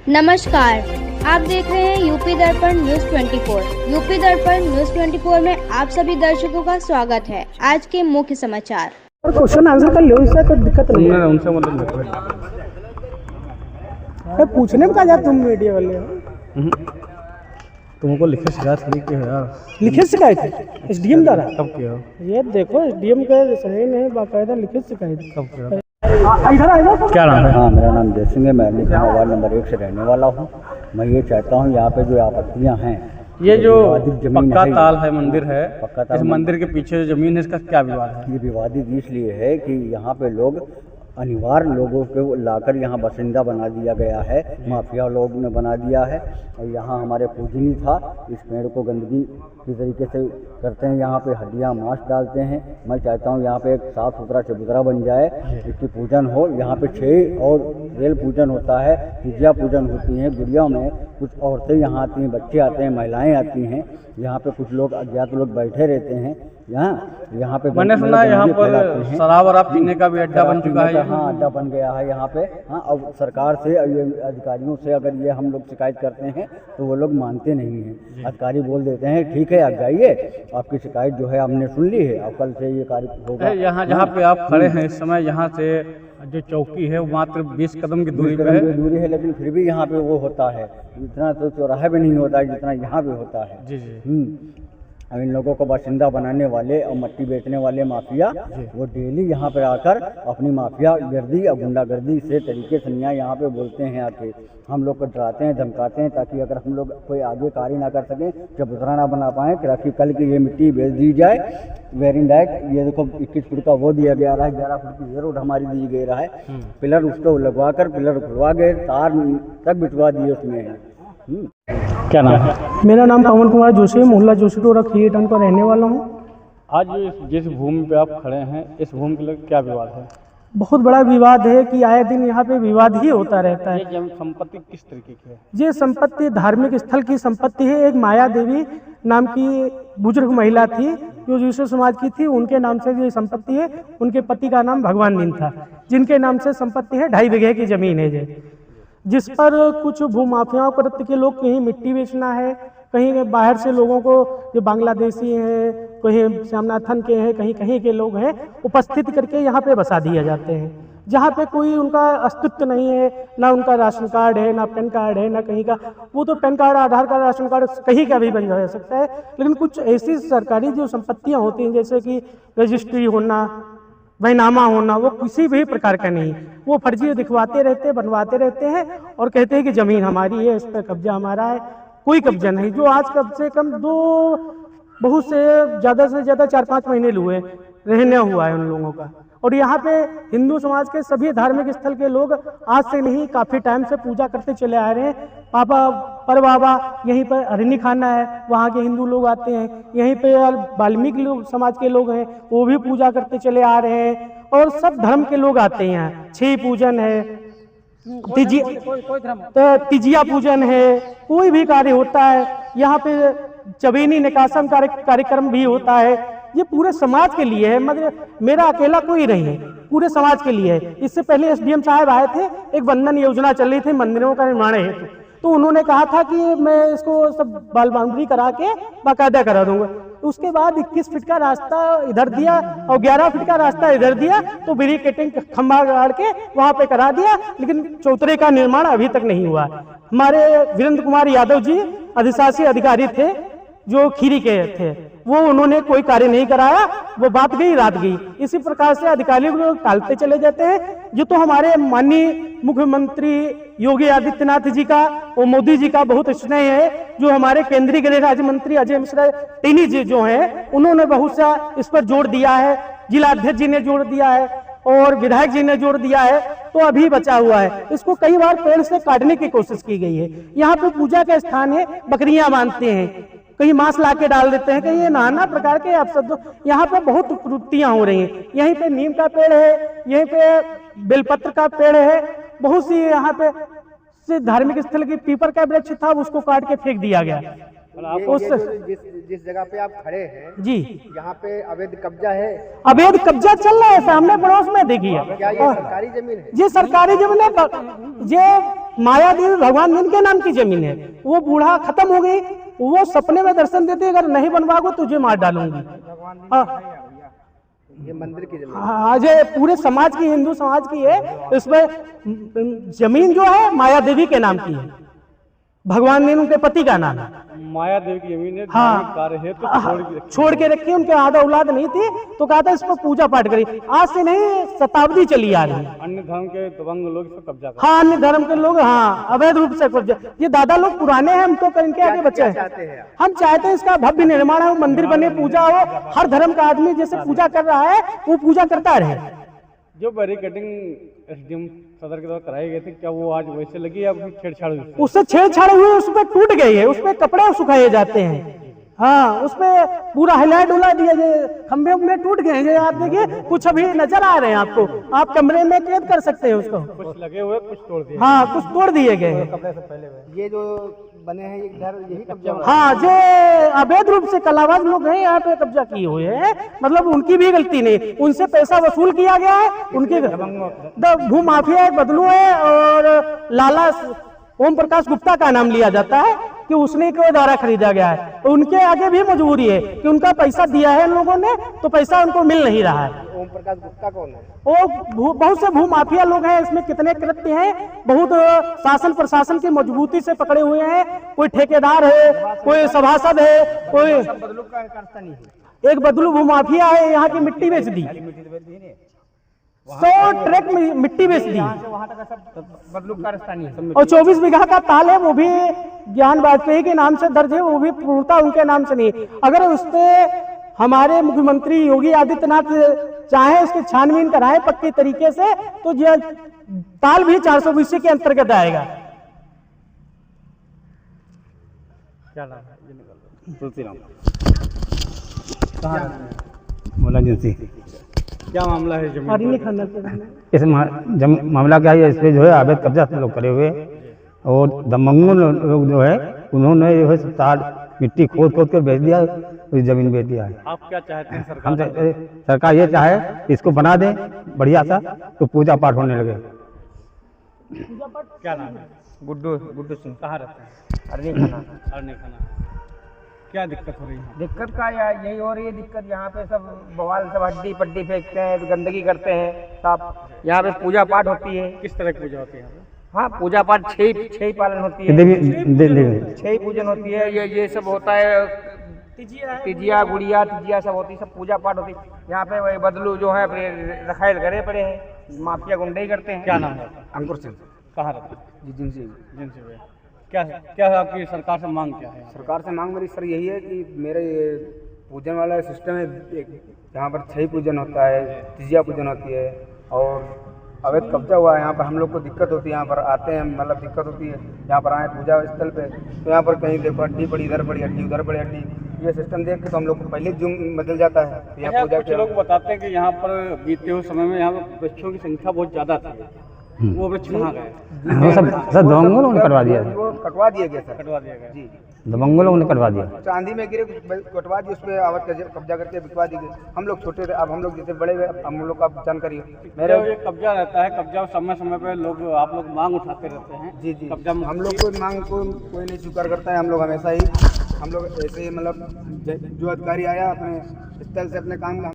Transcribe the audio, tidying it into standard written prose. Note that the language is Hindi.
नमस्कार, आप देख रहे हैं यूपी दर्पण न्यूज 24। यूपी दर्पण न्यूज 24 में आप सभी दर्शकों का स्वागत है। आज के मुख्य समाचार। क्वेश्चन आंसर कर लो, इससे कोई दिक्कत नहीं है। उनसे मतलब नहीं पूछने में क्या जाते तुम मीडिया वाले तुमको लिखे शिकायत लिखी है यार। लिखित शिकायत एसडीएम द्वारा कब किया? ये देखो एसडीएम का सही नहीं, बाकायदा लिखित शिकायत। कब किया? इधर आएगा। क्या नाम है? हाँ, मेरा नाम जय सिंह है। मैं लिखा वार्ड नंबर 1 से रहने वाला हूँ। मैं ये चाहता हूँ यहाँ पे जो आपत्तियाँ हैं, ये जो विवादित जमीन पक्का ताल है मंदिर है, पक्का ताल इस मंदिर के पीछे जो जमीन है इसका क्या विवाद है? ये विवादित इसलिए है कि यहाँ पे लोग अनिवार्य लोगों को लाकर यहाँ बासिंदा बना दिया गया है, माफिया लोग ने बना दिया है। और यहाँ हमारे पूजनी था, इस पेड़ को गंदगी की तरीके से करते हैं, यहाँ पे हड्डियाँ मांस डालते हैं। मैं चाहता हूँ यहाँ पे एक साफ़ सुथरा चबूतरा बन जाए, इसकी पूजन हो। यहाँ पे 6 और रेल पूजन होता है, तिजिया पूजन होती है। गुड़िया में कुछ औरतें यहाँ आती हैं, बच्चे आते हैं, महिलाएँ आती हैं। यहाँ पे कुछ लोग अज्ञात लोग बैठे रहते हैं। यहाँ पे मैंने सुना है यहाँ पर शराब और पीने का भी अड्डा बन चुका है। हाँ, अड्डा बन गया है यहाँ पे। हाँ, अब सरकार से ये अधिकारियों से अगर ये हम लोग शिकायत करते हैं तो वो लोग मानते नहीं हैं। अधिकारी बोल देते हैं ठीक है आप जाइए, आपकी शिकायत जो है हमने सुन ली है, अब कल से ये कार्य होगा। यहाँ जहाँ पे आप खड़े हैं इस समय, यहाँ से जो चौकी है वो मात्र 20 कदम की दूरी पे है, लेकिन फिर भी यहाँ पे वो होता है। इतना तो चौराहे पे नहीं होता है जितना यहाँ पे होता है। जी जी। अब इन लोगों को बाशिंदा बनाने वाले और मट्टी बेचने वाले माफिया वो डेली यहाँ पर आकर अपनी माफिया गर्दी और गुंडागर्दी से तरीके से यहाँ पे बोलते हैं, आके हम लोग को डराते हैं, धमकाते हैं, ताकि अगर हम लोग कोई आगे कार्य ना कर सकें, चबूतरा ना बना पाएँ, ताकि कल की ये मिट्टी बेच दी जाए। वेरिंग डाइट ये देखो 21 फुट का वो दिया गया रहा है, 11 फुट की ये रोड हमारी दी गई रहा है। पिलर उसको लगवा कर पिलर खुलवा गए, तार तक बिछवा दिए उसमें। क्या नाम है? मेरा नाम पवन कुमार जोशी, मोहल्ला जोशी टोरा खीरटन पर रहने वाला हूँ। आज जिस भूमि पे आप खड़े हैं, इस भूमि के लिए क्या विवाद है? बहुत बड़ा विवाद है कि आए दिन यहाँ पे विवाद ही होता रहता है। ये संपत्ति किस तरीके की है? ये संपत्ति धार्मिक स्थल की संपत्ति है। एक माया देवी नाम की बुजुर्ग महिला थी जो यूसुफ समाज की थी, उनके नाम से ये संपत्ति है। उनके पति का नाम भगवान दीन था, जिनके नाम से संपत्ति है। 2.5 बीघे की जमीन है ये, जिस पर कुछ भूमाफियाओं प्रति के लोग कहीं मिट्टी बेचना है, कहीं बाहर से लोगों को जो बांग्लादेशी हैं, कहीं श्यामनाथन के हैं, कहीं कहीं के लोग हैं, उपस्थित करके यहाँ पे बसा दिए जाते हैं, जहाँ पे कोई उनका अस्तित्व नहीं है। ना उनका राशन कार्ड है, ना पैन कार्ड है, ना कहीं का। वो तो पैन कार्ड, आधार कार्ड, राशन कार्ड कहीं का भी बन जा सकता है, लेकिन कुछ ऐसी सरकारी जो संपत्तियाँ होती हैं, जैसे कि रजिस्ट्री होना, बैनामा होना, वो किसी भी प्रकार का नहीं। वो फर्जी दिखवाते रहते, बनवाते रहते हैं और कहते हैं कि ज़मीन हमारी है, इस पर कब्जा हमारा है। कोई कब्जा नहीं। जो आज कम से कम बहुत से ज़्यादा 4-5 महीने हुए रहने हुआ है उन लोगों का। और यहाँ पे हिंदू समाज के सभी धार्मिक स्थल के लोग आज से नहीं, काफ़ी टाइम से पूजा करते चले आ रहे हैं। पापा पर बाबा यहीं पर हरिणी खाना है, वहाँ के हिंदू लोग आते हैं। यहीं पे वाल्मीकि लोग समाज के लोग हैं, वो भी पूजा करते चले आ रहे हैं। और सब धर्म के लोग आते हैं यहाँ। 6 पूजन है, तिजिया पूजन है, कोई भी कार्य होता है यहाँ पे। चबेनी निकासन कार्यक्रम भी होता है। ये पूरे समाज के लिए है, मतलब मेरा अकेला कोई नहीं है, पूरे समाज के लिए है। इससे पहले एसडीएम साहब आए थे, एक वंदन योजना चल रही थी मंदिरों का निर्माण हेतु, तो उन्होंने कहा था कि मैं इसको सब बाल बाउंड्री करा के बाकायदा करा दूंगा। उसके बाद 21 फीट का रास्ता इधर दिया और 11 फीट का रास्ता इधर दिया, तो बैरिकेडिंग खंभा गाड़ के वहां पे करा दिया, लेकिन चौतरे का निर्माण अभी तक नहीं हुआ। हमारे वीरेंद्र कुमार यादव जी अधिशासी अधिकारी थे जो खीरी के थे, वो उन्होंने कोई कार्य नहीं कराया। वो बात गई रात गई। इसी प्रकार से अधिकारियों को टालते चले जाते हैं। ये तो हमारे माननीय मुख्यमंत्री योगी आदित्यनाथ जी का और मोदी जी का बहुत स्नेह है। जो हमारे केंद्रीय गृह राज्य मंत्री अजय मिश्रा टेनी जी जो हैं, उन्होंने बहुत सा इस पर जोर दिया है। जिला अध्यक्ष जी ने जोर दिया है और विधायक जी ने जोर दिया है, तो अभी बचा हुआ है। इसको कई बार पेड़ से काटने की कोशिश की गई है। यहाँ पे पूजा का स्थान है, बकरियां बांधते हैं, कहीं मांस ला के डाल देते हैं, कहीं ये नाना प्रकार के अपशब्द। यहाँ पे बहुत त्रुटियां हो रही हैं। यहीं पे नीम का पेड़ है, यहीं पे बेलपत्र का पेड़ है, बहुत सी यहाँ पे से धार्मिक स्थल की पीपल का वृक्ष था, उसको काट के फेंक दिया गया। जिस जगह पे आप खड़े हैं जी, यहाँ पे अवैध कब्जा है। अवैध कब्जा चल रहा है सामने पड़ोस में, देखिए। क्या ये सरकारी जमीन है? ये सरकारी जमीन है। ये माया देवी भगवान जिनके नाम की जमीन है, वो बूढ़ा खत्म हो गई, वो सपने में दर्शन देते अगर नहीं बनवाओगे तुझे मार डालूंगी। ये मंदिर की जमीन आज ये पूरे समाज की, हिंदू समाज की है। इसमें जमीन जो है माया देवी के नाम की है, भगवान ने उनके पति का नाम है। माया देवी की जमीन है, हाँ। धार्मिक कार्य है तो छोड़ के रखी, उनके आधा औलाद नहीं थी तो कहा था इस पर पूजा पाठ करी। आज से नहीं, शताब्दी चली आ रही। अन्य धर्म के दबंग लोग इस पर कब्जा कर हाँ, अन्य धर्म के लोग, हाँ, अवैध रूप से कब्जा। ये दादा लोग पुराने हैं, हम तो इनके आगे बच्चे हैं। चाहते हैं हम चाहते हैं इसका भव्य निर्माण हो, मंदिर बने, पूजा हो, हर धर्म का आदमी जैसे पूजा कर रहा है वो पूजा करता रहे। जो बैरिकेडिंग एसडीएम सदर के द्वारा कराई गई थी, क्या वो आज वैसे लगी या छेड़छाड़ हुई? उससे छेड़छाड़ हुई, उसपे टूट गई है, उसपे कपड़े सुखाए जाते हैं। हाँ, उसपे पूरा हिला डुला दिया गया, खंभे उम्बे टूट गए हैं। आप देखिए, कुछ अभी नजर आ रहे हैं आपको, आप कमरे में कैद कर सकते हैं उसको। कुछ लगे हुए, कुछ तोड़ दिए। हाँ, कुछ तोड़ दिए गए हैं। ये जो बने हैं ये घर यही कब्जा हाँ, जो अवैध रूप से कलाबाज लोग हैं यहाँ पे कब्जा किए हुए हैं, मतलब उनकी भी गलती नहीं, उनसे पैसा वसूल किया गया है। उनके भू माफिया एक बदलू है और लाला ओम प्रकाश गुप्ता का नाम लिया जाता है कि उसने के द्वारा खरीदा गया है। उनके आगे भी मजबूरी है कि उनका पैसा दिया है इन लोगों ने, तो पैसा उनको मिल नहीं रहा है। ओम प्रकाश गुप्ता कौन है? वो बहुत से भू माफिया लोग हैं, इसमें कितने कृत्य हैं, बहुत शासन प्रशासन की मजबूती से पकड़े हुए हैं। कोई ठेकेदार है, कोई सभासद है, कोई बदलू का कारस्तानी है। एक बदलू भू माफिया है, यहाँ की मिट्टी बेच दी, 100 ट्रक में मिट्टी बेच दी, वहाँ तक सब बदलू कारस्तानी है। और 24 बीघा का ताल है, वो भी ज्ञान वाजपेयी के नाम से दर्ज है, वो भी पूर्णता उनके नाम से नहीं। अगर उस पे हमारे मुख्यमंत्री योगी आदित्यनाथ चाहे उसकी छानबीन कराए पक्के तरीके से, तो ये ताल भी 420 के अंतर्गत आएगा। क्या नाम है? ये निकल तुलसीराम मोला एजेंसी। क्या मामला है जमीन हरी पर? नहीं इस मामला क्या है, इस पे जो है अवैध कब्जा से लोग करे हुए और दबंगों लोग जो है उन्होंने जो है 60 मिट्टी खोद खोद कर बेच दिया, उस जमीन बेच दिया है। आप क्या चाहते हैं हम सरकार? सरकार ये चाहे कि इसको बना दे बढ़िया सा, तो पूजा पाठ होने लगे। क्या नाम है? गुड्डू सिंह। कहाँ रहते हैं? अरनी खाना। अरने खाना। क्या दिक्कत हो रही है? दिक्कत का यही हो रही है, दिक्कत यहाँ पे सब बवाल, सब हड्डी पट्टी फेंकते हैं, गंदगी करते हैं सब। यहाँ पे पूजा पाठ होती है। किस तरह की पूजा होती है? हाँ, पूजा पाठ छह पालन होती है, देवी 6 पूजन होती है। ये सब होता है, तिजिया गुड़िया तिजिया सब होती है, सब पूजा पाठ होती है। यहाँ पे वही बदलू जो है अपने रखायल करे पड़े हैं, माफिया गुंडे ही करते हैं। क्या नाम है? अंकुर सिंह। कहाँ रहते हैं? जिनसे जिनसे वे क्या आपकी सरकार से मांग क्या है? सरकार से मांग मेरी सर यही है कि मेरे ये पूजन वाला सिस्टम है, यहाँ पर 6 पूजन होता है, तिजिया पूजन होती है और अवैध कब्जा हुआ है। यहाँ पर हम लोग को दिक्कत होती है, यहाँ पर आते हैं मतलब दिक्कत होती है। यहाँ पर आए पूजा स्थल पे तो यहाँ पर कहीं देखो हड्डी पड़ी, इधर पड़ी हड्डी, उधर पड़ी हड्डी, ये सिस्टम देख के तो हम लोग को पहले जुम बदल जाता है। तो यहाँ पूजा कुछ लोग बताते हैं कि यहाँ पर बीते हुए समय में यहाँ पर वृक्षों की संख्या बहुत ज्यादा थी, वो वृक्ष कहाँ गए? वो सब दबंगों लोगों ने कटवा दिया, वो कटवा दिया गया सर। कटवा दिया गया। जी, दबंगों लोगों ने कटवा दिया। चांदी में गिरे कुछ कटवा दी, उस पर आवाज कब्जा करके बिकवा दी गई। हम लोग छोटे थे, अब हम लोग जैसे बड़े हुए, अब हम लोग का जानकारी है। मेरा ये कब्जा रहता है, कब्जा समय समय पे लोग आप लोग मांग उठाते रहते हैं। जी जी, कब्जा हम लोग को मांग को कोई नहीं स्वीकार करता है। हम लोग हमेशा ही हम लोग ऐसे ही मतलब जो अधिकारी आया अपने स्थल से अपने काम